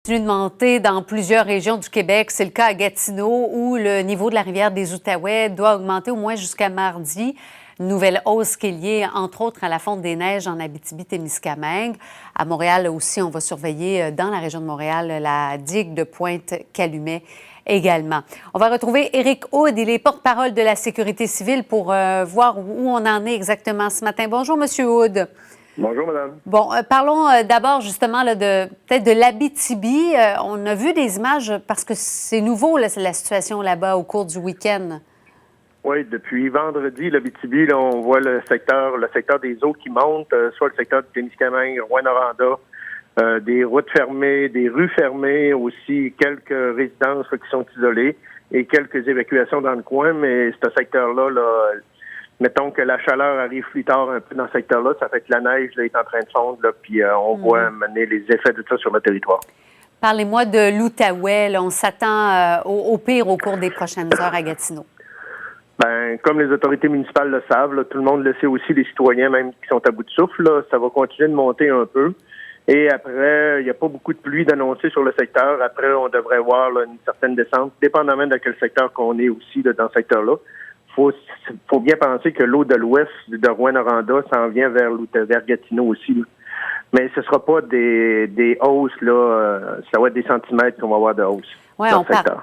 continue de monter dans plusieurs régions du Québec. C'est le cas à Gatineau où le niveau de la rivière des Outaouais doit augmenter au moins jusqu'à mardi. Une nouvelle hausse qui est liée, entre autres, à la fonte des neiges en Abitibi-Témiscamingue. À Montréal aussi, on va surveiller dans la région de Montréal la digue de Pointe-Calumet également. On va retrouver Éric Houde, il est porte-parole de la Sécurité civile pour voir où on en est exactement ce matin. Bonjour, Monsieur Houde. Bonjour, madame. Bon, parlons d'abord justement là, peut-être de l'Abitibi. On a vu des images parce que c'est nouveau là, la situation là-bas au cours du week-end. Oui, depuis vendredi, l'Abitibi, là, on voit le secteur des eaux qui montent, soit le secteur du Témiscamingue, Rouyn-Noranda, des routes fermées, des rues fermées, aussi quelques résidences là, qui sont isolées et quelques évacuations dans le coin, mais ce secteur-là, là, mettons que la chaleur arrive plus tard un peu dans ce secteur-là, ça fait que la neige là, est en train de fondre, là, puis on voit mener les effets de ça sur le territoire. Parlez-moi de l'Outaouais. Là, on s'attend au pire au cours des prochaines heures à Gatineau. Ben, comme les autorités municipales le savent, là, tout le monde le sait aussi, les citoyens même qui sont à bout de souffle, là, ça va continuer de monter un peu. Et après, il n'y a pas beaucoup de pluie d'annoncer sur le secteur. Après, on devrait voir là, une certaine descente, dépendamment de quel secteur qu'on est aussi là, dans ce secteur-là. Faut bien penser que l'eau de l'ouest de Rouyn-Noranda s'en vient vers Gatineau aussi. Là. Mais ce ne sera pas des hausses, là, ça va être des centimètres qu'on va avoir de hausse. Oui,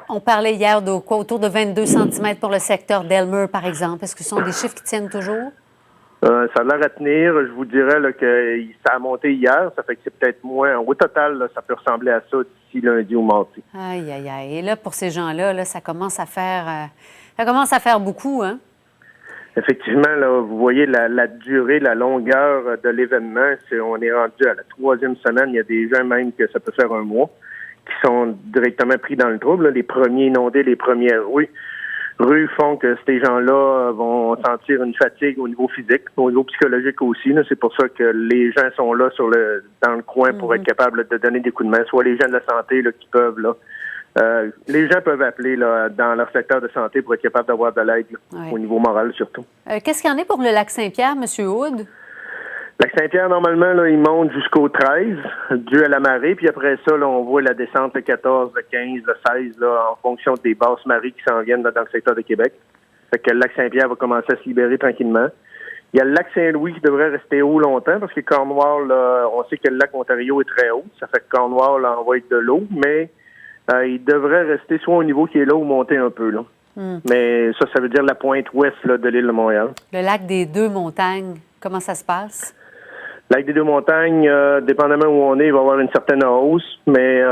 on parlait hier autour de 22 cm pour le secteur d'Elmer, par exemple. Est-ce que ce sont des chiffres qui tiennent toujours? Ça a l'air à tenir. Je vous dirais là, que ça a monté hier. Ça fait que c'est peut-être moins. Au total, là, ça peut ressembler à ça d'ici lundi ou mardi. Aïe, aïe, aïe. Et là, pour ces gens-là, là, ça commence à faire beaucoup, hein? Effectivement, là, vous voyez la durée, la longueur de l'événement. On est rendu à la 3e semaine. Il y a des gens même que ça peut faire un mois qui sont directement pris dans le trouble. Là. Les premiers inondés, les premières rues font que ces gens-là vont sentir une fatigue au niveau physique, au niveau psychologique aussi. Là. C'est pour ça que les gens sont là dans le coin pour être capables de donner des coups de main. Soit les gens de la santé là, qui peuvent là. Les gens peuvent appeler là, dans leur secteur de santé pour être capables d'avoir de l'aide, au niveau moral surtout. Qu'est-ce qu'il y en est pour le lac Saint-Pierre, M. Houde? Le lac Saint-Pierre, normalement, là, il monte jusqu'au 13, dû à la marée. Puis après ça, là, on voit la descente le 14, le 15, le 16, là, en fonction des basses marées qui s'en viennent là, dans le secteur de Québec. Fait que le lac Saint-Pierre va commencer à se libérer tranquillement. Il y a le lac Saint-Louis qui devrait rester haut longtemps parce que Cornwall, là, on sait que le lac Ontario est très haut. Ça fait que Cornwall là, envoie de l'eau, mais il devrait rester soit au niveau qui est là ou monter un peu. Là. Mais ça veut dire la pointe ouest là, de l'île de Montréal. Le lac des Deux-Montagnes, comment ça se passe? Le lac des Deux-Montagnes, dépendamment où on est, il va y avoir une certaine hausse, mais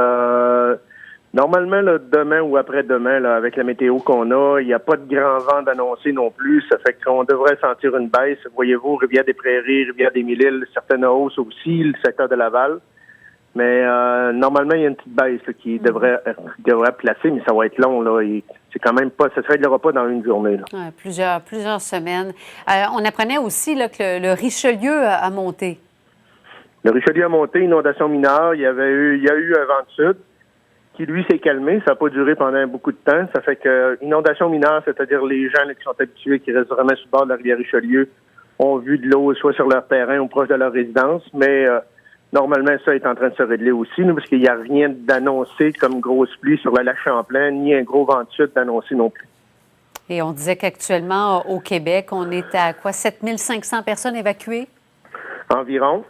normalement, là, demain ou après-demain, là, avec la météo qu'on a, il n'y a pas de grand vent d'annoncer non plus. Ça fait qu'on devrait sentir une baisse. Voyez-vous, Rivière-des-Prairies, Rivière-des-Mille-Îles, certaines hausses aussi, le secteur de Laval. Mais normalement, il y a une petite baisse là, qui devrait placer, mais ça va être long. Là, c'est quand même pas, ça se réglera pas dans une journée. Là. Plusieurs semaines. On apprenait aussi là, que le Richelieu a monté. Le Richelieu a monté, inondation mineure. Il y a eu un vent de sud qui, lui, s'est calmé. Ça n'a pas duré pendant beaucoup de temps. Ça fait que inondation mineure, c'est-à-dire les gens là, qui sont habitués, qui restent vraiment sur le bord de la rivière Richelieu, ont vu de l'eau soit sur leur terrain ou proche de leur résidence, mais normalement, ça est en train de se régler aussi, nous, parce qu'il n'y a rien d'annoncé comme grosse pluie sur le lac Champlain, ni un gros vent de sud d'annoncé non plus. Et on disait qu'actuellement, au Québec, on est à quoi, 7500 personnes évacuées? Environ.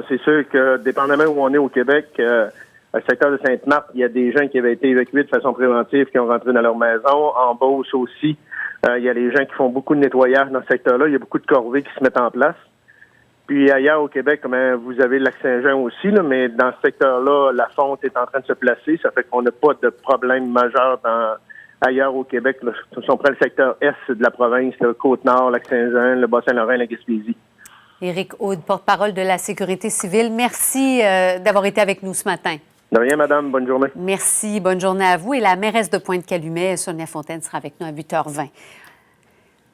C'est sûr que, dépendamment où on est au Québec, au secteur de Sainte-Marthe, il y a des gens qui avaient été évacués de façon préventive, qui ont rentré dans leur maison. En Beauce aussi, il y a les gens qui font beaucoup de nettoyage dans ce secteur-là. Il y a beaucoup de corvées qui se mettent en place. Puis ailleurs au Québec, vous avez le lac Saint-Jean aussi, là, mais dans ce secteur-là, la fonte est en train de se placer. Ça fait qu'on n'a pas de problème majeur ailleurs au Québec. Là. Si on prend le secteur est de la province, le Côte-Nord, lac Saint-Jean, le Bas-Saint-Laurent, la Gaspésie. Éric Houde, porte-parole de la Sécurité civile. Merci d'avoir été avec nous ce matin. De rien, madame. Bonne journée. Merci. Bonne journée à vous. Et la mairesse de Pointe-Calumet, Sonia Fontaine, sera avec nous à 8h20.